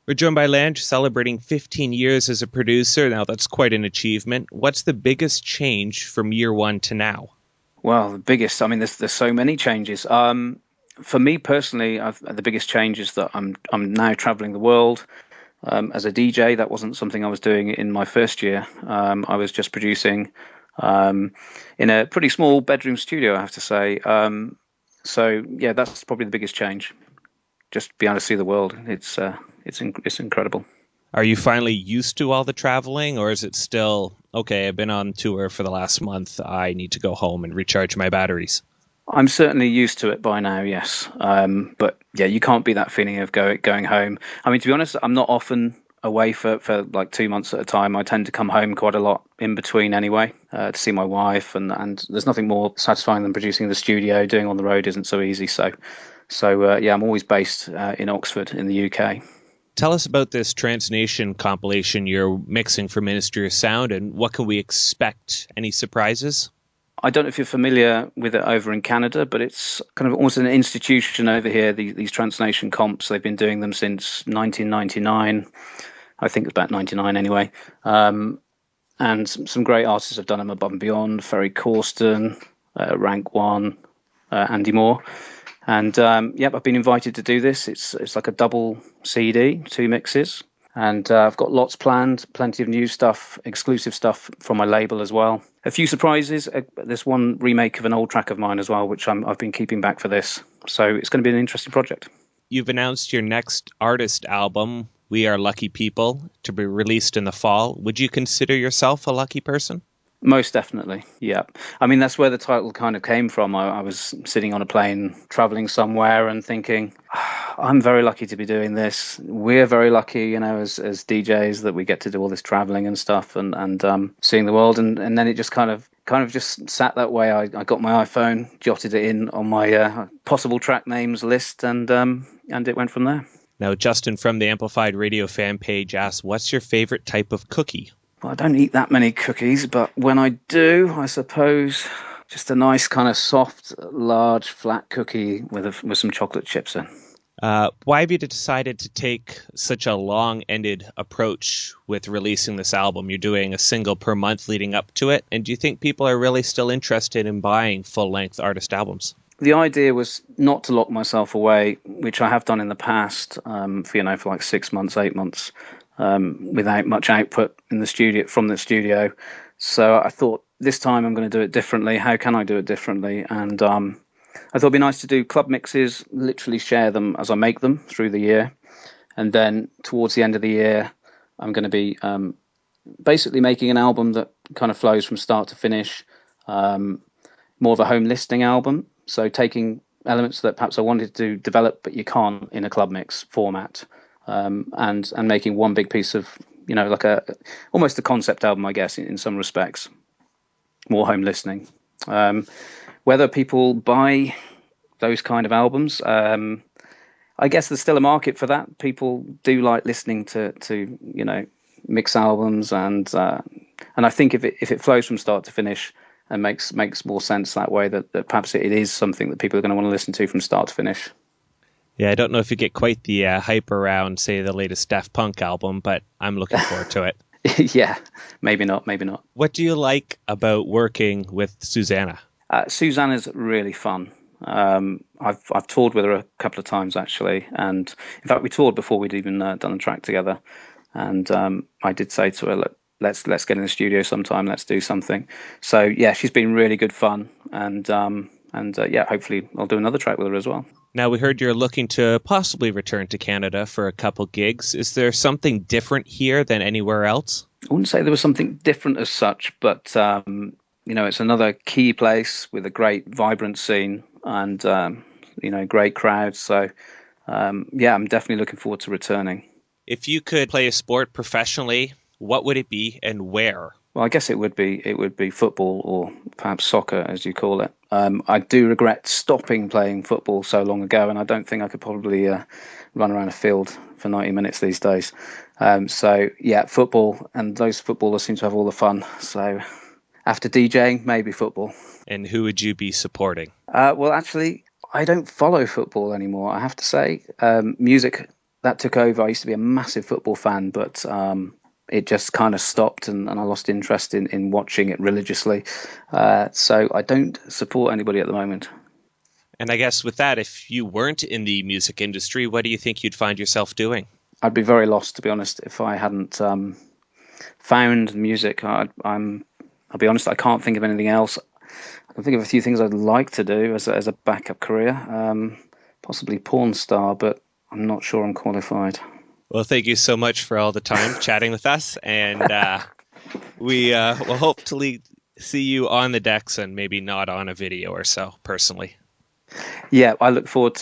We're joined by Lange, celebrating 15 years as a producer. Now, that's quite an achievement. What's the biggest change from year one to now? Well, the biggest, I mean, there's so many changes. For me personally, the biggest change is that I'm now traveling the world as a DJ. That wasn't something I was doing in my first year. I was just producing um, in a pretty small bedroom studio, I have to say. So yeah, that's probably the biggest change. Just be able to see the world. It's incredible. Are you finally used to all the traveling, or is it still, okay, I've been on tour for the last month. I need to go home and recharge my batteries? I'm certainly used to it by now, yes. But yeah, you can't be that feeling of going home. I mean, to be honest, I'm not often away for like 2 months at a time. I tend to come home quite a lot in between anyway, to see my wife, and there's nothing more satisfying than producing in the studio. Doing on the road isn't so easy. So yeah, I'm always based in Oxford in the UK. Tell us about this Transnation compilation you're mixing for Ministry of Sound, and what can we expect? Any surprises? I don't know if you're familiar with it over in Canada, but it's kind of almost an institution over here. These Transnation comps, they've been doing them since 1999. I think it's about 99 anyway. And some great artists have done them above and beyond. Ferry Corsten, Rank One, Andy Moore. And yep, I've been invited to do this. It's like a double CD, two mixes. And I've got lots planned, plenty of new stuff, exclusive stuff from my label as well. A few surprises. There's one remake of an old track of mine as well, which I've been keeping back for this. So it's going to be an interesting project. You've announced your next artist album, We Are Lucky People, to be released in the fall. Would you consider yourself a lucky person? Most definitely, yeah. I mean, that's where the title kind of came from. I was sitting on a plane, traveling somewhere, and thinking, I'm very lucky to be doing this. We're very lucky, as DJs, that we get to do all this traveling and stuff, and seeing the world. And then it just kind of just sat that way. I got my iPhone, jotted it in on my possible track names list, and it went from there. Now, Justin from the Amplified Radio fan page asks, what's your favorite type of cookie? Well, I don't eat that many cookies, but when I do, I suppose just a nice kind of soft, large, flat cookie with some chocolate chips in. Why have you decided to take such a long-ended approach with releasing this album? You're doing a single per month leading up to it, and do you think people are really still interested in buying full-length artist albums? The idea was not to lock myself away, which I have done in the past, for like 6 months, 8 months. Without much output in the studio from the studio. So I thought this time I'm going to do it differently. How can I do it differently? And I thought it'd be nice to do club mixes, literally share them as I make them through the year. And then towards the end of the year, I'm going to be basically making an album that kind of flows from start to finish, more of a home listening album. So taking elements that perhaps I wanted to develop, but you can't in a club mix format. And making one big piece of, like almost a concept album, I guess, in some respects, more home listening. Whether people buy those kind of albums, I guess there's still a market for that. People do like listening to mix albums, and I think if it flows from start to finish and makes more sense that way, that perhaps it is something that people are going to want to listen to from start to finish. Yeah, I don't know if you get quite the hype around, say, the latest Daft Punk album, but I'm looking forward to it. Yeah, maybe not. What do you like about working with Susanna? Susanna's really fun. I've toured with her a couple of times, actually. And in fact, we toured before we'd even done a track together. And I did say to her, look, let's get in the studio sometime. Let's do something. So, yeah, she's been really good fun. And yeah, hopefully I'll do another track with her as well. Now, we heard you're looking to possibly return to Canada for a couple gigs. Is there something different here than anywhere else? I wouldn't say there was something different as such, but, it's another key place with a great, vibrant scene and, great crowds. So, yeah, I'm definitely looking forward to returning. If you could play a sport professionally, what would it be and where? Well, I guess it would be football, or perhaps soccer, as you call it. I do regret stopping playing football so long ago, and I don't think I could probably run around a field for 90 minutes these days. So, yeah, football, and those footballers seem to have all the fun. So, after DJing, maybe football. And who would you be supporting? Well, actually, I don't follow football anymore, I have to say. Music that took over. I used to be a massive football fan, but it just kind of stopped, and I lost interest in watching it religiously. So I don't support anybody at the moment. And I guess with that, if you weren't in the music industry, what do you think you'd find yourself doing? I'd be very lost, to be honest, if I hadn't found music. I'll be honest, I can't think of anything else. I can think of a few things I'd like to do as a backup career, possibly porn star, but I'm not sure I'm qualified. Well, thank you so much for all the time chatting with us, and we will hopefully see you on the decks and maybe not on a video or so, personally. Yeah, I look forward to